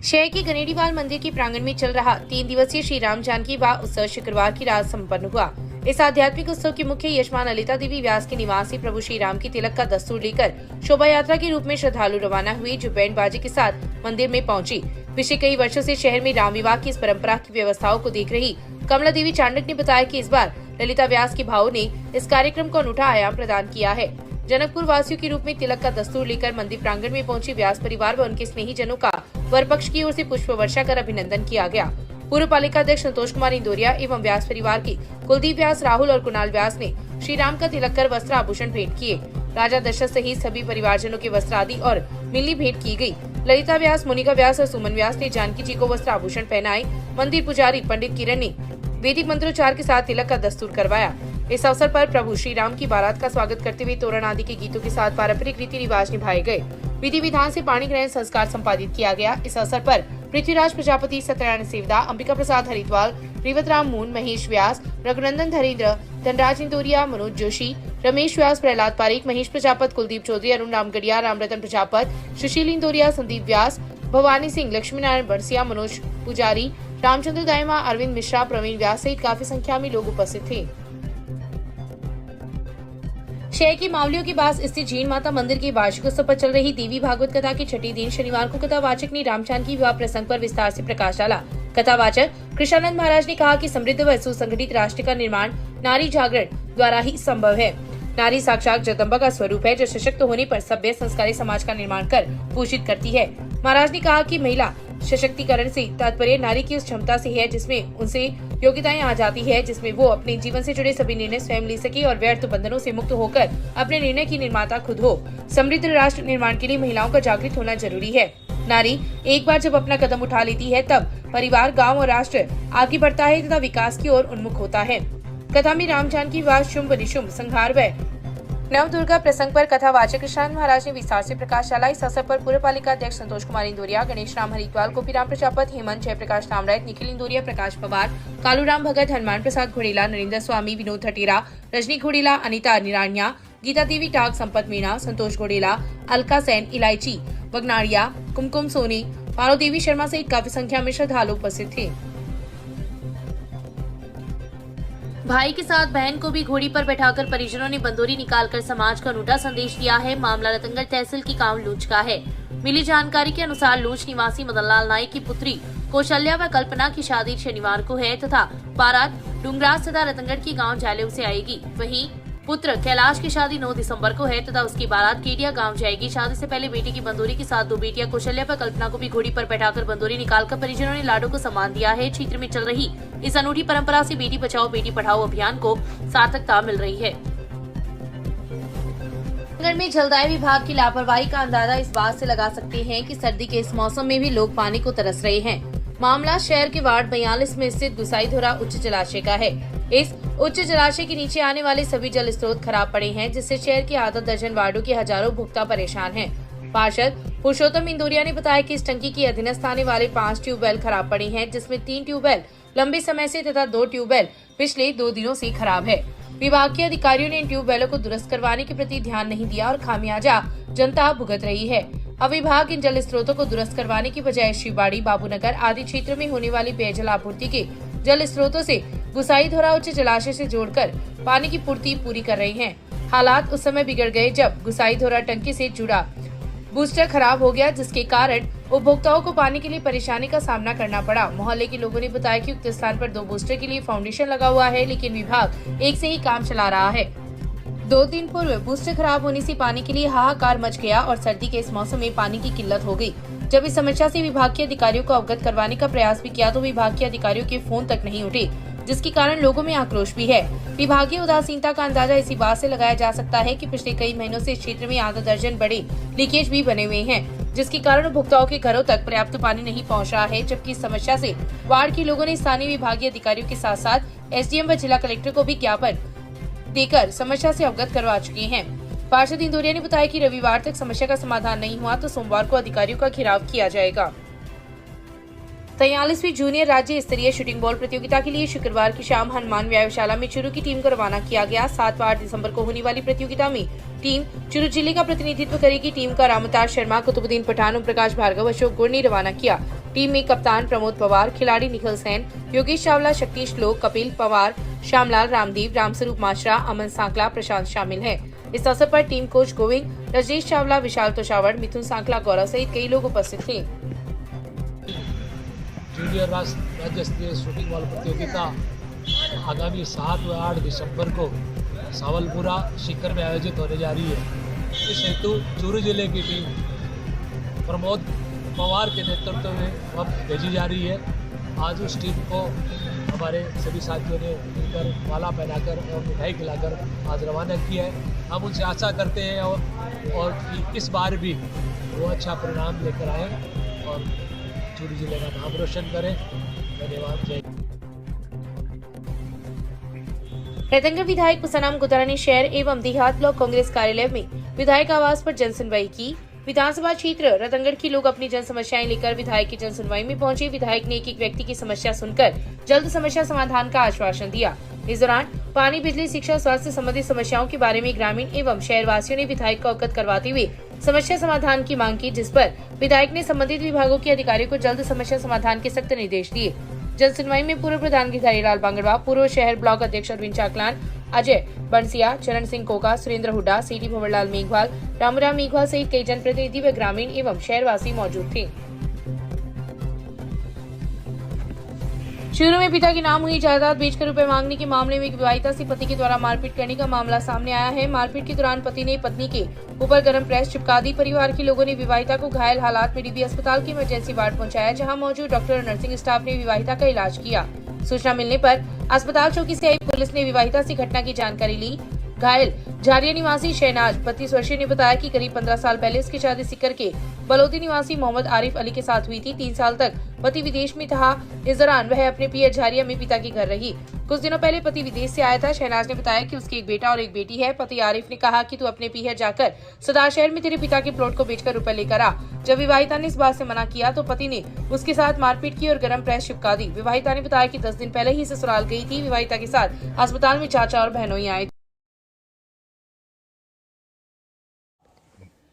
शहर के गनेड़ीवाल मंदिर के प्रांगण में चल रहा 3 दिवसीय श्री राम जानकी विवाह उत्सव शुक्रवार की रात संपन्न हुआ। इस आध्यात्मिक उत्सव के मुख्य यजमान ललिता देवी व्यास के निवासी प्रभु श्री राम की तिलक का दस्तूर लेकर शोभा यात्रा के रूप में श्रद्धालु रवाना हुए, जो बैंड बाजे के साथ मंदिर में पहुंची। पिछले कई वर्षों से शहर में राम विवाह की इस परंपरा की व्यवस्थाओं को देख रही कमला देवी चांडक ने बताया कि इस बार ललिता व्यास के भावों ने इस कार्यक्रम को अनूठा आयाम प्रदान किया है। जनकपुर वासियों के रूप में तिलक का दस्तूर लेकर मंदिर प्रांगण में पहुंची व्यास परिवार व उनके स्नेही जनों का वर पक्ष की ओर से पुष्प वर्षा कर अभिनंदन किया गया। पूर्व पालिका अध्यक्ष संतोष कुमार इंदौरिया एवं व्यास परिवार की कुलदीप व्यास, राहुल और कुणाल व्यास ने श्री राम का तिलक कर वस्त्र आभूषण भेंट किए। राजा दशरथ सहित सभी परिवारजनों के वस्त्र आदि और मिली भेंट की गई। ललिता व्यास, मोनिका व्यास और सुमन व्यास ने जानकी जी को वस्त्र आभूषण पहनाए। मंदिर पुजारी पंडित किरण ने वैदिक मंत्रोच्चार के साथ तिलक का दस्तूर करवाया। इस अवसर पर प्रभु श्री राम की बारात का स्वागत करते हुए तोरण आदि के गीतों के साथ पारंपरिक रीति रिवाज निभाए गए। विधि विधान से पाणी ग्रहण संस्कार संपादित किया गया। इस अवसर पर पृथ्वीराज प्रजापति, सत्यनारायण सेवदा, अंबिका प्रसाद हरिद्वाल, रिवतराम मून, महेश व्यास, रघुनंदन धरेंद्र, धनराज इंदौरिया, मनोज जोशी, रमेश व्यास, प्रहलाद पारीक, महेश प्रजापत, कुलदीप चौधरी, अरुण रामगढ़िया, रामरतन प्रजापत, सुशील इंदौरिया, संदीप व्यास, भवानी सिंह, लक्ष्मी नारायण बरसिया, मनोज पुजारी, रामचंद्र दायमा, अरविंद मिश्रा, प्रवीण व्यास सहित काफी संख्या में लोग उपस्थित थे। शहर की मावलियों के पास स्थित जीन माता मंदिर के वार्षिक उत्सव पर चल रही देवी भागवत कथा के छठे दिन शनिवार को कथावाचक ने राम जानकी विवाह प्रसंग पर विस्तार से प्रकाश डाला। कथावाचक कृष्णानंद महाराज ने कहा कि समृद्ध व सुसंगठित राष्ट्र का निर्माण नारी जागरण द्वारा ही संभव है। नारी साक्षात जगदम्बा का स्वरूप है, जो सशक्त होने पर सभ्य संस्कारी समाज का निर्माण कर पोषित करती है। महाराज ने कहा कि महिला सशक्तिकरण से तात्पर्य नारी की उस क्षमता से है जिसमें उनसे योग्यताएं आ जाती है, जिसमें वो अपने जीवन से जुड़े सभी निर्णय स्वयं ले सके और व्यर्थ बंधनों से मुक्त होकर अपने निर्णय की निर्माता खुद हो। समृद्ध राष्ट्र निर्माण के लिए महिलाओं का जागृत होना जरूरी है। नारी एक बार जब अपना कदम उठा लेती है, तब परिवार, गाँव और राष्ट्र आगे बढ़ता है तथा विकास की ओर उन्मुख होता है। कथा में राम जानकी विवाह, शुंभ निशुंभ संहार व नवदुर्गा प्रसंग पर कथावाचक कृष्णानंद महाराज ने विस्तार से प्रकाश डाला। इस अवसर पर पूर्व पालिका अध्यक्ष संतोष कुमार इंदौरिया, गणेश राम हरिद्वाल, गोपीराम प्रजापत, हेमंत, जयप्रकाश तामरायत, निखिल इंदौरिया, प्रकाश पवार, कालूराम भगत, हनुमान प्रसाद घोड़ेला, नरेंद्र स्वामी, विनोद हटेरा, रजनी घोड़ेला, अनिता निरानिया, गीता देवी टाक, संपत मीणा, संतोष घोड़ेला, अलका सेन, इलायची बगनाड़िया, कुमकुम सोनी, पारो देवी शर्मा सहित काफी संख्या में श्रद्धालु उपस्थित थे। भाई के साथ बहन को भी घोड़ी पर बैठाकर परिजनों ने बंदोरी निकालकर समाज का अनूठा संदेश दिया है। मामला रतनगढ़ तहसील की गांव लूंच का है। मिली जानकारी के अनुसार लूंच निवासी मदनलाल नाइक की पुत्री कौशल्या व कल्पना की शादी शनिवार को है तथा बारात डुंगराज तथा रतनगढ़ की गांव जालेव से आएगी। वहीं पुत्र कैलाश की शादी 9 दिसंबर को है तथा उसकी बारात केडिया गांव जाएगी। शादी से पहले बेटी की बंदोरी के साथ 2 बेटियां कौशल्या व कल्पना को भी घोड़ी पर बैठाकर बंदोरी निकालकर परिजनों ने लाडो को सम्मान दिया है। क्षेत्र में चल रही इस अनूठी परंपरा से बेटी बचाओ बेटी पढ़ाओ अभियान को सार्थकता मिल रही है। नगर में जलदाय विभाग की लापरवाही का अंदाजा इस बात से लगा सकते हैं कि सर्दी के इस मौसम में भी लोग पानी को तरस रहे हैं। मामला शहर के वार्ड 42 में स्थित गुसाईधोरा उच्च जलाशय का है। इस उच्च जलाशय के नीचे आने वाले सभी जल स्रोत खराब पड़े हैं, जिससे शहर के आधा दर्जन वार्डों के हजारों भुगता परेशान हैं। पार्षद पुरुषोत्तम इंदौरिया ने बताया कि इस टंकी के अधीनस्थ आने वाले 5 ट्यूबवेल खराब पड़े हैं, जिसमें 3 ट्यूबवेल लंबे समय से तथा 2 ट्यूबवेल पिछले 2 दिनों से खराब है। विभाग के अधिकारियों ने इन ट्यूबवेलों को दुरुस्त करवाने के प्रति ध्यान नहीं दिया और खामियाजा जनता भुगत रही है। अब विभाग इन जल स्रोतों को दुरुस्त करवाने की बजाय शिवबाड़ी, बाबूनगर आदि क्षेत्रों में होने वाली पेयजल आपूर्ति के जल स्रोतों से गुसाईधोरा उच्च जलाशय से जोड़कर पानी की पूर्ति पूरी कर रही है। हालात उस समय बिगड़ गए जब गुसाईधोरा टंकी से जुड़ा बूस्टर खराब हो गया, जिसके कारण उपभोक्ताओं को पानी के लिए परेशानी का सामना करना पड़ा। मोहल्ले के लोगों ने बताया कि उक्त स्थान पर 2 बूस्टर के लिए फाउंडेशन लगा हुआ है, लेकिन विभाग एक से ही काम चला रहा है। 2 दिन पूर्व बूस्टर खराब होने से पानी के लिए हाहाकार मच गया और सर्दी के इस मौसम में पानी की किल्लत हो गई। जब इस समस्या से विभाग के अधिकारियों को अवगत करवाने का प्रयास भी किया तो विभाग के अधिकारियों के फोन तक नहीं उठे, जिसके कारण लोगों में आक्रोश भी है। विभागीय उदासीनता का अंदाजा इसी बात से लगाया जा सकता है कि पिछले कई महीनों से इस क्षेत्र में आधा दर्जन बड़े लीकेज भी बने हुए हैं, जिसके कारण उपभोक्ताओं के घरों तक पर्याप्त पानी नहीं पहुंच रहा है। जबकि इस समस्या से वार्ड के लोगों ने स्थानीय विभागीय अधिकारियों के साथ साथ एसडीएम व जिला कलेक्टर को भी ज्ञापन देकर समस्या से अवगत करवा चुके हैं। पार्षद इंदौरिया ने बताया कि रविवार तक समस्या का समाधान नहीं हुआ तो सोमवार को अधिकारियों का घेराव किया जाएगा। 43वीं जूनियर राज्य स्तरीय शूटिंग बॉल प्रतियोगिता के लिए शुक्रवार की शाम हनुमान व्यायामशाला में चुरू की टीम को रवाना किया गया। 7 व 8 दिसंबर को होने वाली प्रतियोगिता में टीम चुरू जिले का प्रतिनिधित्व करेगी। टीम का रामतार शर्मा, कुतुबुद्दीन पठान, ओम प्रकाश भार्गव, अशोक गुड़ ने रवाना किया। टीम में कप्तान प्रमोद पवार, खिलाड़ी निखिल सेन, योगेश चावला, शक्ति श्लोक, कपिल पवार, श्यामलाल, रामदीप, रामस्वरूप माशरा, अमन सांकला, प्रशांत शामिल हैं। इस अवसर पर टीम कोच गोविंद, रजनीश चावला, विशाल तोशावड़, मिथुन सांकला, गौरव सहित कई लोग उपस्थित थे। जूनियर राज्य स्तरीय शूटिंग बॉल प्रतियोगिता आगामी 7 व 8 दिसंबर को सावलपुरा सीकर में आयोजित होने जा रही है। इस हेतु चूरू जिले की टीम प्रमोद पवार के नेतृत्व में अब भेजी जा रही है। आज उस टीम को हमारे सभी साथियों ने मिलकर माला पहनाकर और मिठाई खिलाकर आज रवाना किया है। हम उनसे आशा करते हैं और कि इस बार भी वो अच्छा परिणाम लेकर आए और चूरू जिले का नाम रोशन करें। धन्यवाद। जय। रतनगढ़ विधायक पुष्पाराम गुदारा ने शहर एवं देहात ब्लॉक कांग्रेस कार्यालय में विधायक आवास पर जनसुनवाई की। विधानसभा क्षेत्र रतनगढ़ के लोग अपनी जन समस्याएं लेकर विधायक की जनसुनवाई में पहुंचे। विधायक ने एक व्यक्ति की समस्या सुनकर जल्द समस्या समाधान का आश्वासन दिया। इस दौरान पानी, बिजली, शिक्षा, स्वास्थ्य संबंधी समस्याओं के बारे में ग्रामीण एवं शहरवासियों ने विधायक को अवगत करवाते हुए समस्या समाधान की मांग की, जिस पर विधायक ने संबंधित विभागों के अधिकारियों को जल्द समस्या समाधान के सख्त निर्देश दिए। जन सुनवाई में पूर्व प्रधान गिरधारीलाल बांगड़वा, पूर्व शहर ब्लॉक अध्यक्ष अरविंद चाकलान, अजय बंसिया, चरण सिंह कोका, सुरेंद्र हुड्डा, सीटी भंवरलाल मेघवाल, रामूराम मेघवाल सहित कई जनप्रतिनिधि व ग्रामीण एवं शहरवासी मौजूद थे। चूरू में पिता के नाम हुई जायदाद बेचकर रुपए मांगने के मामले में एक विवाहिता से पति के द्वारा मारपीट करने का मामला सामने आया है। मारपीट के दौरान पति ने पत्नी के ऊपर गर्म प्रेस चिपका दी। परिवार के लोगों ने विवाहिता को घायल हालात में डीबी अस्पताल के इमरजेंसी वार्ड पहुंचाया, जहां मौजूद डॉक्टर और नर्सिंग स्टाफ ने विवाहिता का इलाज किया। सूचना मिलने पर अस्पताल चौकी से आई पुलिस ने विवाहिता से घटना की जानकारी ली। घायल झारिया निवासी शहनाज 32 वर्षीय ने बताया कि करीब 15 साल पहले उसकी शादी सीकर के बलोदी निवासी मोहम्मद आरिफ अली के साथ हुई थी। 3 साल तक पति विदेश में था। इस दौरान वह अपने पियर झारिया में पिता के घर रही। कुछ दिनों पहले पति विदेश से आया था। शहनाज ने बताया कि उसके एक बेटा और एक बेटी है। पति आरिफ ने कहा कि तू अपने पियर जाकर सदार शहर में तेरे पिता के प्लॉट को बेचकर रुपए लेकर आ। जब विवाहिता ने इस बात से मना किया तो पति ने उसके साथ मारपीट की और गर्म प्रेस चिपका दी। विवाहिता ने बताया कि 10 दिन पहले ही ससुराल गई थी। विवाहिता के साथ अस्पताल में चाचा और बहनोई आए।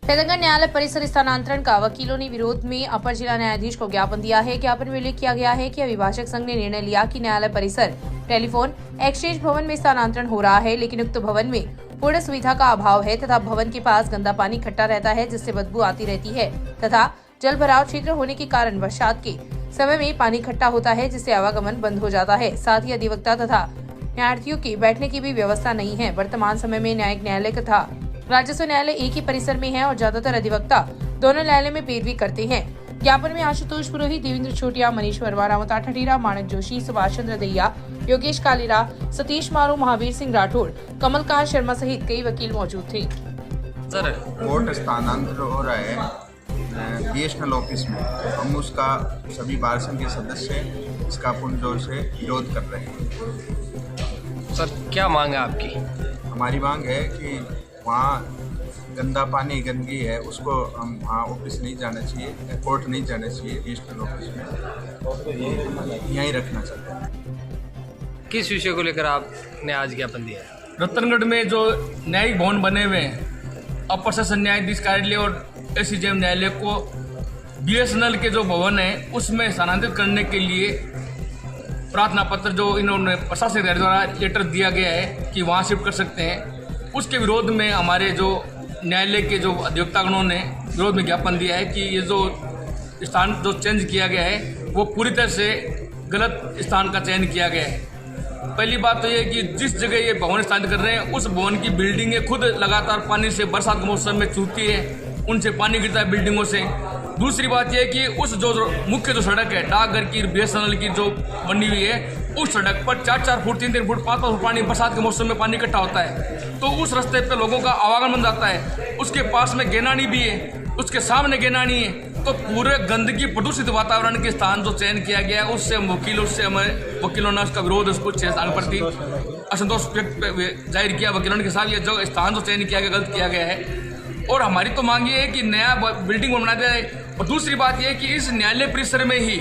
रतनगढ़ न्यायालय परिसर स्थानांतरण का वकीलों ने विरोध में अपर जिला न्यायाधीश को ज्ञापन दिया है। ज्ञापन में उल्लेख किया गया है कि अभिभाषक संघ ने निर्णय लिया कि न्यायालय परिसर टेलीफोन एक्सचेंज भवन में स्थानांतरण हो रहा है, लेकिन उक्त भवन में पूर्ण सुविधा का अभाव है तथा भवन के पास गंदा पानी इकट्ठा रहता है, जिससे बदबू आती रहती है तथा जल भराव क्षेत्र होने के कारण बरसात के समय में पानी इकट्ठा होता है, जिससे आवागमन बंद हो जाता है। साथ ही अधिवक्ता तथा न्यायार्थियों की बैठने की भी व्यवस्था नहीं है। वर्तमान समय में न्यायिक न्यायालय तथा राजस्व न्यायालय एक ही परिसर में है और ज्यादातर अधिवक्ता दोनों न्यायालय में पैरवी करते हैं। ज्ञापन में आशुतोष पुरोहित, देवेंद्र छोटिया, मनीष वर्मा, रामता ठठीरा, माणक जोशी, सुभाष चंद्र दहिया, योगेश कालीरा, सतीश मारू, महावीर सिंह राठौड़, कमलकांत शर्मा सहित कई वकील मौजूद थे। सर, कोर्ट स्थानांतरण हो रहा है बीएसएनएल ऑफिस में। हम उसका सभी बार संघ के सदस्य इसका पूर्ण जोर से विरोध कर रहे हैं। सर, क्या मांग है आपकी? हमारी मांग है कि वहाँ गंदा पानी, गंदगी है, उसको हम वहाँ ऑफिस नहीं जाना चाहिए, कोर्ट नहीं जाना चाहिए, बीएसएनएल ऑफिस में यहीं रखना चाहिए। किस विषय को लेकर आपने आज ज्ञापन दिया? रतनगढ़ में जो न्यायिक भवन बने हुए हैं, अपर सेशन न्यायाधीश कार्यालय और एसीजेएम न्यायालय को बीएसएनएल के जो भवन है उसमें स्थानांतरित करने के लिए प्रार्थना पत्र जो इन्होंने प्रशासनिक अधिकारी द्वारा लेटर दिया गया है कि वहाँ शिफ्ट कर सकते हैं, उसके विरोध में हमारे जो न्यायालय के जो अधिवक्तागणों ने विरोध में ज्ञापन दिया है कि ये जो स्थान जो चेंज किया गया है वो पूरी तरह से गलत स्थान का चयन किया गया है। पहली बात तो ये कि जिस जगह ये भवन स्थापित कर रहे हैं उस भवन की बिल्डिंगें खुद लगातार पानी से बरसात के मौसम में चूती है, उनसे पानी गिरता है बिल्डिंगों से। दूसरी बात यह है कि उस जो मुख्य जो सड़क है डाकघर की, बीएसएनएल की जो बनी हुई है, उस सड़क पर 4-4 फुट, 3-3 फुट, 5-5 फुट पानी बरसात के मौसम में पानी इकट्ठा होता है, तो उस रास्ते पे लोगों का आवागमन बन जाता है। उसके पास में गेनानी भी है, उसके सामने गेनानी है, तो पूरे गंदगी प्रदूषित वातावरण के स्थान जो चयन किया गया है उससे वकीलों ने उसका विरोध, उसको स्थान प्रति असंतोष जाहिर किया। वकीलों ने साहब ये जो स्थान जो चयन किया गया गलत किया गया है और हमारी तो मांग ये है कि नया बिल्डिंग बनाया जाए। और दूसरी बात यह है कि इस न्यायालय परिसर में ही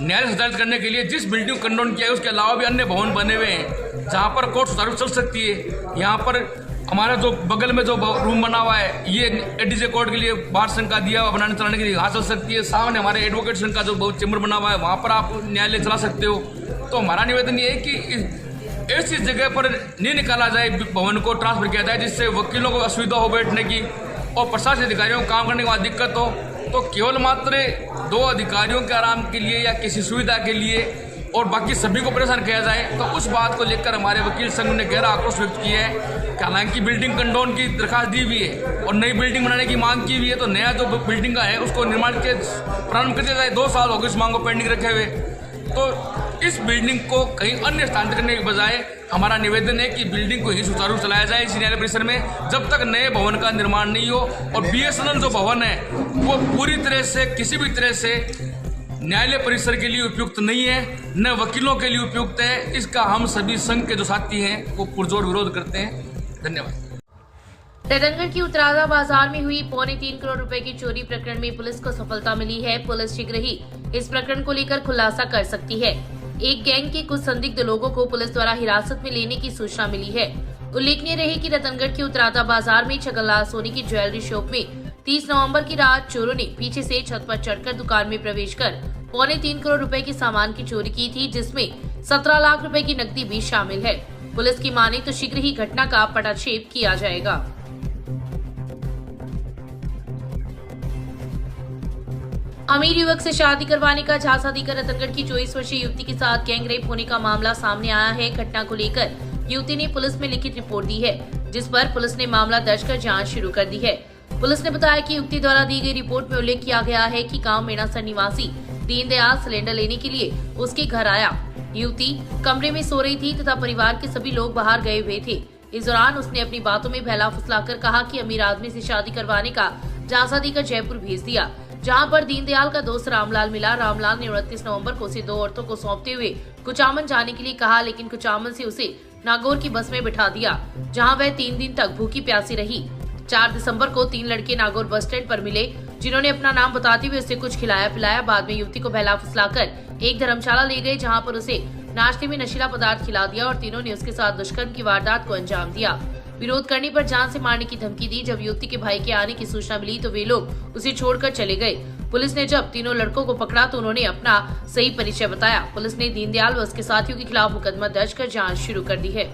न्यायालय संचालित करने के लिए जिस बिल्डिंग को कंडोन किया है उसके अलावा भी अन्य भवन बने हुए हैं जहाँ पर कोर्ट सुचारू चल सकती है। यहाँ पर हमारा जो बगल में जो रूम बना हुआ है ये एडीजे कोर्ट के लिए बार संघ का दिया हुआ बनाने चलाने के लिए घास चल सकती है। सामने हमारे एडवोकेट संघ का जो चैम्बर बना हुआ है वहाँ पर आप न्यायालय चला सकते हो। तो हमारा निवेदन ये है कि ऐसी जगह पर नहीं निकाला जाए, भवन को ट्रांसफर किया जाए जिससे वकीलों को असुविधा हो बैठने की और प्रशासनिक अधिकारियों को काम करने के बाद दिक्कत हो। तो केवल मात्र 2 अधिकारियों के आराम के लिए या किसी सुविधा के लिए और बाकी सभी को परेशान किया जाए, तो उस बात को लेकर हमारे वकील संघ ने गहरा आक्रोश व्यक्त किया है। हालांकि बिल्डिंग कंडोन की दरखास्त दी हुई है और नई बिल्डिंग बनाने की मांग की हुई है, तो नया जो बिल्डिंग का है उसको निर्माण के प्रारंभ कर दिया जाए। 2 साल हो गए इस मांग को पेंडिंग रखे हुए। तो इस बिल्डिंग को कहीं अन्य स्थानांतरित करने के बजाय हमारा निवेदन है कि बिल्डिंग को ही सुचारू चलाया जाए इस न्यायालय परिसर में जब तक नए भवन का निर्माण नहीं हो। और बीएसएनएल जो भवन है वो पूरी तरह से किसी भी तरह से न्यायालय परिसर के लिए उपयुक्त नहीं है, न वकीलों के लिए उपयुक्त है। इसका हम सभी संघ के जो साथी हैं वो पुरजोर विरोध करते हैं। धन्यवाद। रतनगढ़ की उतरादा बाजार में हुई 3.25 करोड़ रुपए की चोरी प्रकरण में पुलिस को सफलता मिली है। पुलिस शीघ्र ही इस प्रकरण को लेकर खुलासा कर सकती है। एक गैंग के कुछ संदिग्ध लोगों को पुलिस द्वारा हिरासत में लेने की सूचना मिली है। उल्लेखनीय रहे कि रतनगढ़ के उतरादा बाजार में छगनलाल सोनी की ज्वेलरी शॉप में 30 नवंबर की रात चोरों ने पीछे से छत पर चढ़कर दुकान में प्रवेश कर 3.25 करोड़ रुपए के सामान की चोरी की थी, जिसमें 17 लाख रुपए की नकदी भी शामिल है। पुलिस की माने तो शीघ्र ही घटना का पटाक्षेप किया जाएगा। अमीर युवक से शादी करवाने का झांसा देकर रतनगढ़ की 24 वर्षीय युवती के साथ गैंग रेप होने का मामला सामने आया है। घटना को लेकर युवती ने पुलिस में लिखित रिपोर्ट दी है, जिस पर पुलिस ने मामला दर्ज कर जांच शुरू कर दी है। पुलिस ने बताया कि युवती द्वारा दी गई रिपोर्ट में उल्लेख किया गया है कि गांव मेणासर निवासी दीनदयाल सिलेंडर लेने के लिए उसके घर आया। युवती कमरे में सो रही थी तथा परिवार के सभी लोग बाहर गए हुए थे। इस दौरान उसने अपनी बातों में बहला फुसलाकर कहा कि अमीर आदमी से शादी करवाने का झांसा देकर जयपुर भेज दिया, जहां पर दीनदयाल का दोस्त रामलाल मिला। रामलाल ने 29 नवंबर को उसे 2 औरतों को सौंपते हुए कुचामन जाने के लिए कहा, लेकिन कुचामन से उसे नागौर की बस में बिठा दिया, जहां वह 3 दिन तक भूखी प्यासी रही। 4 दिसंबर को 3 लड़के नागौर बस स्टैंड पर मिले, जिन्होंने अपना नाम बताते हुए उसे कुछ खिलाया पिलाया। बाद में युवती को बहला फुसलाकर एक धर्मशाला ले गए, जहां पर उसे नाश्ते में नशीला पदार्थ खिला दिया और तीनों ने उसके साथ दुष्कर्म की वारदात को अंजाम दिया। विरोध करने पर जान से मारने की धमकी दी। जब युवती के भाई के आने की सूचना मिली तो वे लोग उसे छोड़कर चले गए। पुलिस ने जब तीनों लड़कों को पकड़ा तो उन्होंने अपना सही परिचय बताया। पुलिस ने दीनदयाल व उसके साथियों के खिलाफ मुकदमा दर्ज कर जांच शुरू कर दी है।